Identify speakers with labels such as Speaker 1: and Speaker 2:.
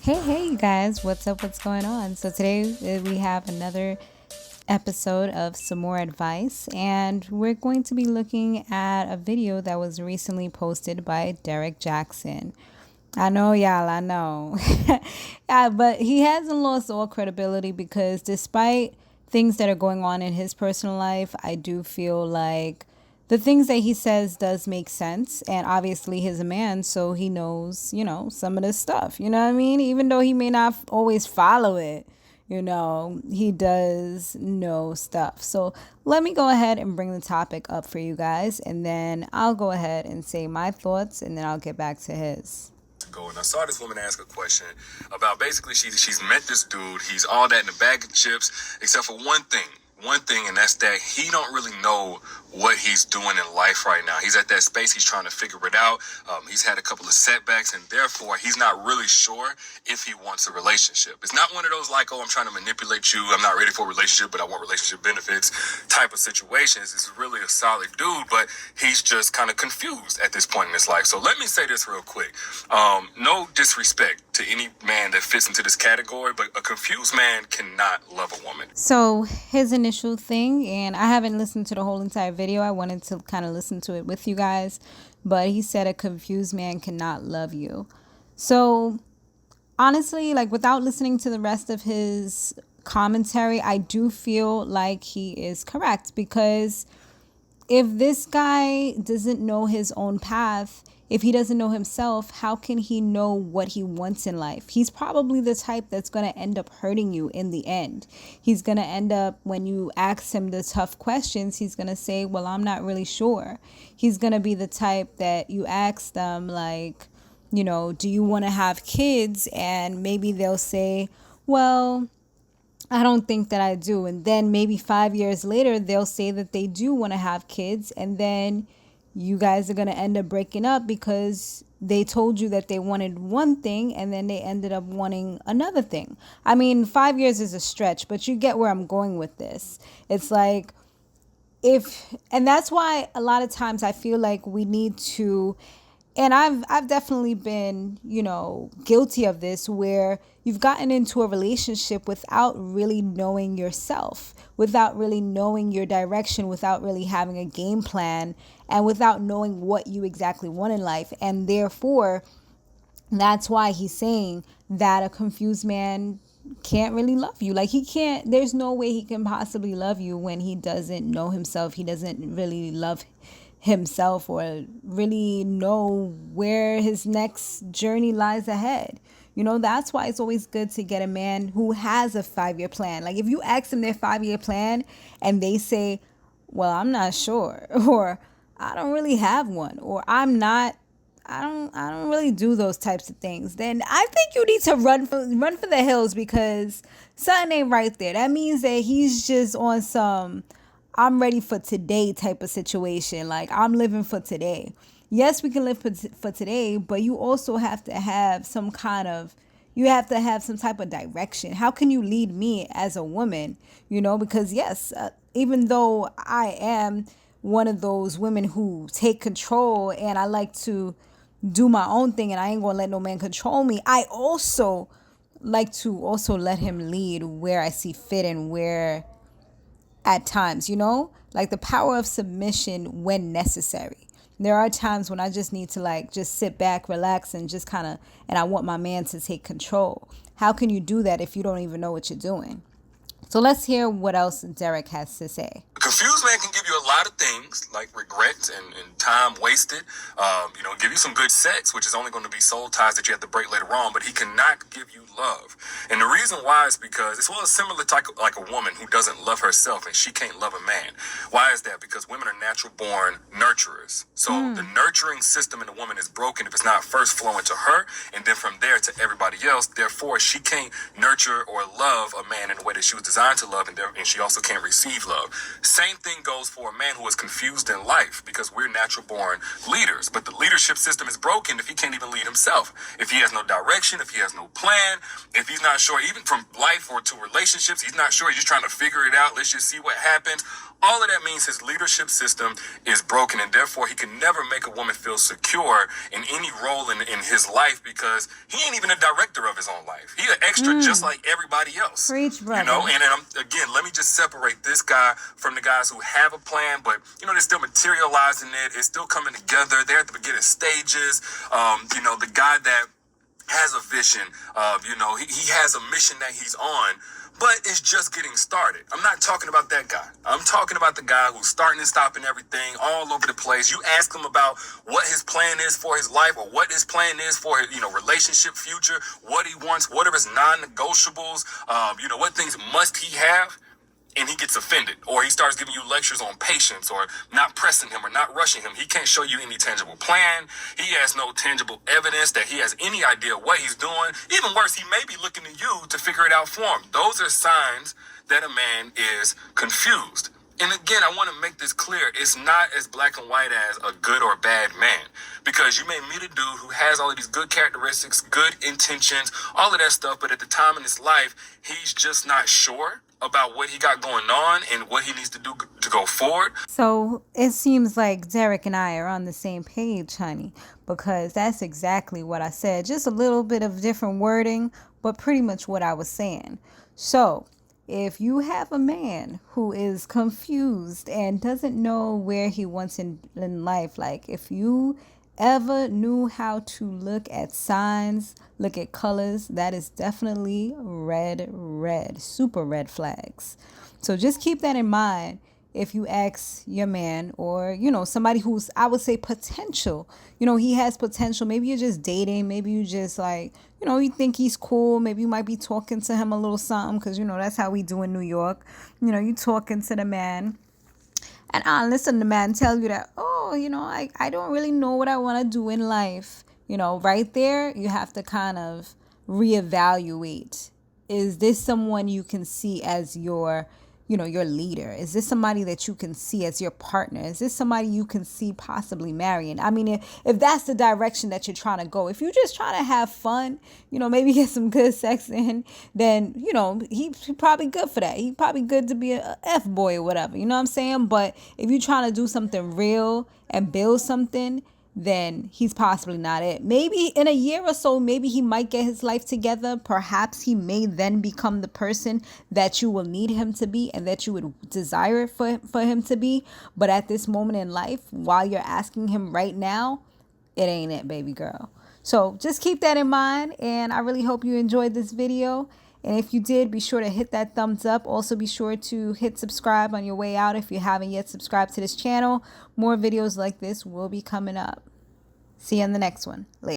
Speaker 1: Hey, you guys, what's up? What's going on? So, today we have another episode of Some More Advice, and we're going to be looking at a video that was recently posted by Derrick Jaxn. I know, y'all, I know. Yeah, but he hasn't lost all credibility because despite things that are going on in his personal life, I do feel like the things that he says does make sense. And obviously he's a man, so he knows, some of this stuff. You know what I mean? Even though he may not always follow it, he does know stuff. So let me go ahead and bring the topic up for you guys, and then I'll go ahead and say my thoughts, and then I'll get back to his.
Speaker 2: And I saw this woman ask a question about basically she's met this dude. He's all that in a bag of chips, except for one thing, and that's that he don't really know what he's doing in life right now. He's at that space. He's trying to figure it out. He's had a couple of setbacks, and therefore he's not really sure if he wants a relationship. It's not one of those like, oh, I'm trying to manipulate you, I'm not ready for a relationship, but I want relationship benefits type of situations. It's really a solid dude, but he's just kind of confused at this point in his life. So let me say this real quick. No disrespect to any man that fits into this category, but a confused man cannot love a woman.
Speaker 1: So his initial thing, and I haven't listened to the whole entire video. I wanted to kind of listen to it with you guys, but he said a confused man cannot love you. So honestly, like, without listening to the rest of his commentary, I do feel like he is correct, because if this guy doesn't know his own path, if he doesn't know himself, how can he know what he wants in life? He's probably the type that's going to end up hurting you in the end. He's going to end up, when you ask him the tough questions, he's going to say, well, I'm not really sure. He's going to be the type that you ask them, like, do you want to have kids? And maybe they'll say, well, I don't think that I do. And then maybe 5 years later, they'll say that they do want to have kids. And then you guys are going to end up breaking up because they told you that they wanted one thing and then they ended up wanting another thing. I mean, 5 years is a stretch, but you get where I'm going with this. It's like, and that's why a lot of times I feel like we need to, and I've definitely been, guilty of this, where you've gotten into a relationship without really knowing yourself, without really knowing your direction, without really having a game plan, and without knowing what you exactly want in life. And therefore, that's why he's saying that a confused man can't really love you. Like, there's no way he can possibly love you when he doesn't know himself. He doesn't really love himself or really know where his next journey lies ahead. That's why it's always good to get a man who has a 5-year plan. Like, if you ask them their 5-year plan and they say, well, I'm not sure, or I don't really have one, or I don't really do those types of things, then I think you need to run for the hills, because something ain't right there. That means that he's just on some I'm ready for today type of situation. Like, I'm living for today. Yes, we can live for today, but you also have to have some type of direction. How can you lead me as a woman? Because yes, even though I am one of those women who take control and I like to do my own thing and I ain't gonna let no man control me, I also like to let him lead where I see fit and where at times, like the power of submission when necessary. There are times when I just need to just sit back, relax, and just and I want my man to take control. How can you do that if you don't even know what you're doing? So let's hear what else Derrick has to say.
Speaker 2: A confused man can give you a lot of things like regrets and time wasted. Give you some good sex, which is only going to be soul ties that you have to break later on, but he cannot give you love. And the reason why is because it's similar to like a woman who doesn't love herself and she can't love a man. Why is that? Because women are natural born nurturers. So the nurturing system in a woman is broken if it's not first flowing to her and then from there to everybody else. Therefore, she can't nurture or love a man in the way that she was designed designed to love, and she also can't receive love. Same thing goes for a man who is confused in life, because we're natural born leaders, but the leadership system is broken if he can't even lead himself. If he has no direction, if he has no plan, if he's not sure, even from life or to relationships, he's not sure, he's just trying to figure it out. Let's just see what happens. All of that means his leadership system is broken, and therefore he can never make a woman feel secure in any role in his life, because he ain't even a director of his own life. He an extra just like everybody else.
Speaker 1: Preach, brother.
Speaker 2: You know, and again, let me just separate this guy from the guys who have a plan, but, you know, they're still materializing it. It's still coming together. They're at the beginning stages. You know, the guy that has a vision, you know, he has a mission that he's on, but it's just getting started. I'm not talking about that guy. I'm talking about the guy who's starting and stopping everything all over the place. You ask him about what his plan is for his life, or what his plan is for his, you know, relationship future, what he wants, what are his non-negotiables, you know, what things must he have, and he gets offended, or he starts giving you lectures on patience, or not pressing him, or not rushing him. He can't show you any tangible plan. He has no tangible evidence that he has any idea what he's doing. Even worse, he may be looking to you to figure it out for him. Those are signs that a man is confused. And again, I want to make this clear. It's not as black and white as a good or bad man, because you may meet a dude who has all of these good characteristics, good intentions, all of that stuff, but at the time in his life, he's just not sure about what he got going on and what he needs to do to go forward.
Speaker 1: So it seems like Derrick and I are on the same page, honey, because that's exactly what I said. Just a little bit of different wording, but pretty much what I was saying. So if you have a man who is confused and doesn't know where he wants in life, like if you ever knew how to look at signs, look at colors, that is definitely red, super red flags. So just keep that in mind if you ask your man, or, you know, somebody who's, I would say, potential. You know, he has potential. Maybe you're just dating. Maybe you just like, you know, you think he's cool. Maybe you might be talking to him a little something, because, you know, that's how we do in New York. You know, you talking to the man, and I listen to the man tell you that, oh, you know, I don't really know what I want to do in life. You know, right there, you have to kind of reevaluate. Is this someone you can see as your, you know, your leader? Is this somebody that you can see as your partner? Is this somebody you can see possibly marrying? I mean, if that's the direction that you're trying to go, if you're just trying to have fun, you know, maybe get some good sex in, then, you know, he's probably good for that. He's probably good to be a F-boy or whatever, you know what I'm saying? But if you're trying to do something real and build something, then he's possibly not it. Maybe in a year or so, maybe he might get his life together. Perhaps he may then become the person that you will need him to be and that you would desire for him to be. But at this moment in life, while you're asking him right now, it ain't it, baby girl. So just keep that in mind. And I really hope you enjoyed this video. And if you did, be sure to hit that thumbs up. Also, be sure to hit subscribe on your way out if you haven't yet subscribed to this channel. More videos like this will be coming up. See you in the next one. Later.